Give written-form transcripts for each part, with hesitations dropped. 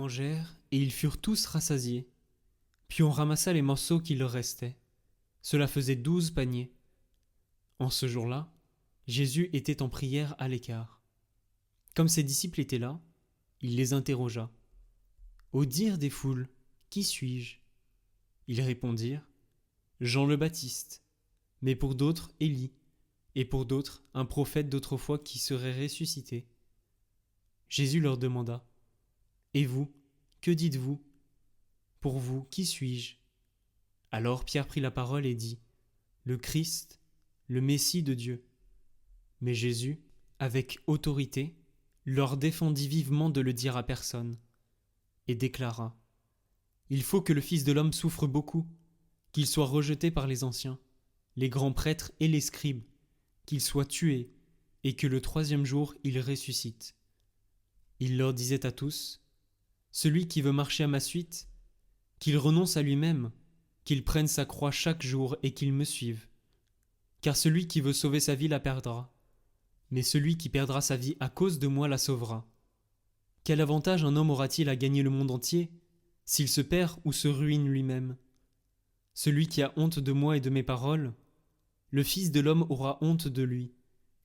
mangèrent, et ils furent tous rassasiés. Puis on ramassa les morceaux qui leur restaient. Cela faisait 12 paniers. En ce jour-là, Jésus était en prière à l'écart. Comme ses disciples étaient là, il les interrogea. Au dire des foules, qui suis-je ? Ils répondirent, Jean le Baptiste, mais pour d'autres Élie, et pour d'autres un prophète d'autrefois qui serait ressuscité. Jésus leur demanda, Et vous, que dites-vous ? Pour vous, qui suis-je ? Alors Pierre prit la parole et dit, Le Christ, le Messie de Dieu. Mais Jésus, avec autorité, leur défendit vivement de le dire à personne, et déclara, Il faut que le Fils de l'homme souffre beaucoup, qu'il soit rejeté par les anciens, les grands prêtres et les scribes, qu'il soit tué, et que le 3e jour il ressuscite. Il leur disait à tous, Celui qui veut marcher à ma suite, qu'il renonce à lui-même, qu'il prenne sa croix chaque jour et qu'il me suive. Car celui qui veut sauver sa vie la perdra, mais celui qui perdra sa vie à cause de moi la sauvera. Quel avantage un homme aura-t-il à gagner le monde entier, s'il se perd ou se ruine lui-même ? Celui qui a honte de moi et de mes paroles, le Fils de l'homme aura honte de lui,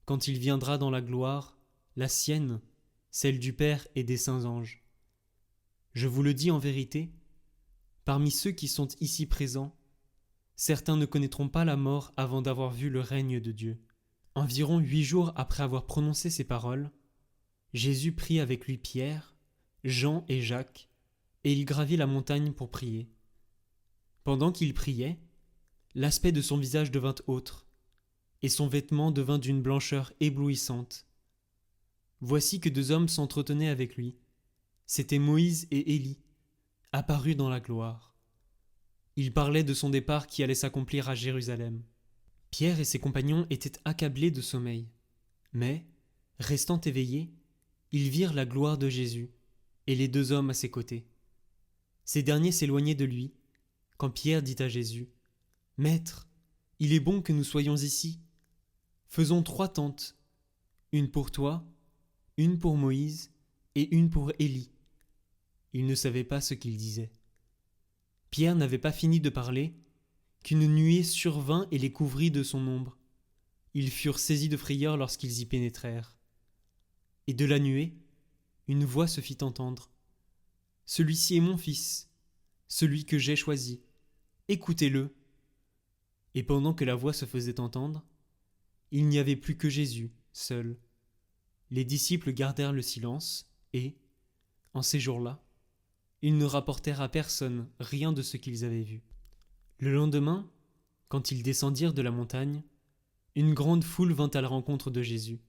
quand il viendra dans la gloire, la sienne, celle du Père et des saints anges. Je vous le dis en vérité, parmi ceux qui sont ici présents, certains ne connaîtront pas la mort avant d'avoir vu le règne de Dieu. Environ 8 jours après avoir prononcé ces paroles, Jésus prit avec lui Pierre, Jean et Jacques, et il gravit la montagne pour prier. Pendant qu'il priait, l'aspect de son visage devint autre, et son vêtement devint d'une blancheur éblouissante. Voici que 2 hommes s'entretenaient avec lui. C'étaient Moïse et Élie, apparus dans la gloire. Ils parlaient de son départ qui allait s'accomplir à Jérusalem. Pierre et ses compagnons étaient accablés de sommeil, mais, restant éveillés, ils virent la gloire de Jésus et les 2 hommes à ses côtés. Ces derniers s'éloignaient de lui, quand Pierre dit à Jésus, « Maître, il est bon que nous soyons ici. Faisons 3 tentes, une pour toi, une pour Moïse et une pour Élie. » Il ne savait pas ce qu'il disait. Pierre n'avait pas fini de parler, qu'une nuée survint et les couvrit de son ombre. Ils furent saisis de frayeur lorsqu'ils y pénétrèrent. Et de la nuée, une voix se fit entendre. « Celui-ci est mon fils, celui que j'ai choisi. Écoutez-le. » Et pendant que la voix se faisait entendre, il n'y avait plus que Jésus, seul. Les disciples gardèrent le silence et, en ces jours-là, ils ne rapportèrent à personne rien de ce qu'ils avaient vu. Le lendemain, quand ils descendirent de la montagne, une grande foule vint à la rencontre de Jésus.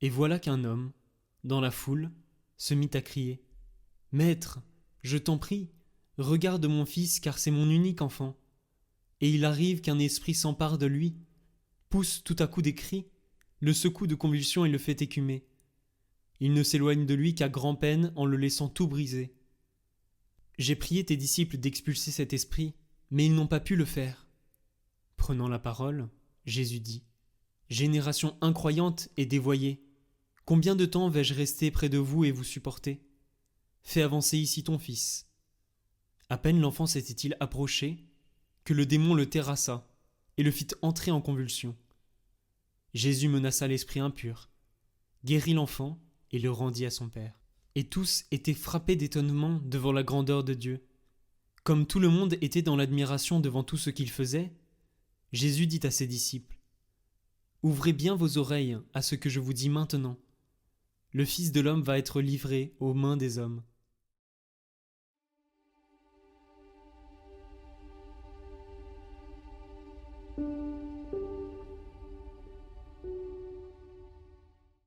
Et voilà qu'un homme, dans la foule, se mit à crier « Maître, je t'en prie, regarde mon fils car c'est mon unique enfant. Et il arrive qu'un esprit s'empare de lui, pousse tout à coup des cris, le secoue de convulsions et le fait écumer. Il ne s'éloigne de lui qu'à grand-peine en le laissant tout briser. J'ai prié tes disciples d'expulser cet esprit, mais ils n'ont pas pu le faire. » Prenant la parole, Jésus dit, « Génération incroyante et dévoyée, combien de temps vais-je rester près de vous et vous supporter ? Fais avancer ici ton fils. » À peine l'enfant s'était-il approché, que le démon le terrassa et le fit entrer en convulsion. Jésus menaça l'esprit impur, guérit l'enfant et le rendit à son père. Et tous étaient frappés d'étonnement devant la grandeur de Dieu. Comme tout le monde était dans l'admiration devant tout ce qu'il faisait, Jésus dit à ses disciples, « Ouvrez bien vos oreilles à ce que je vous dis maintenant. Le Fils de l'homme va être livré aux mains des hommes. »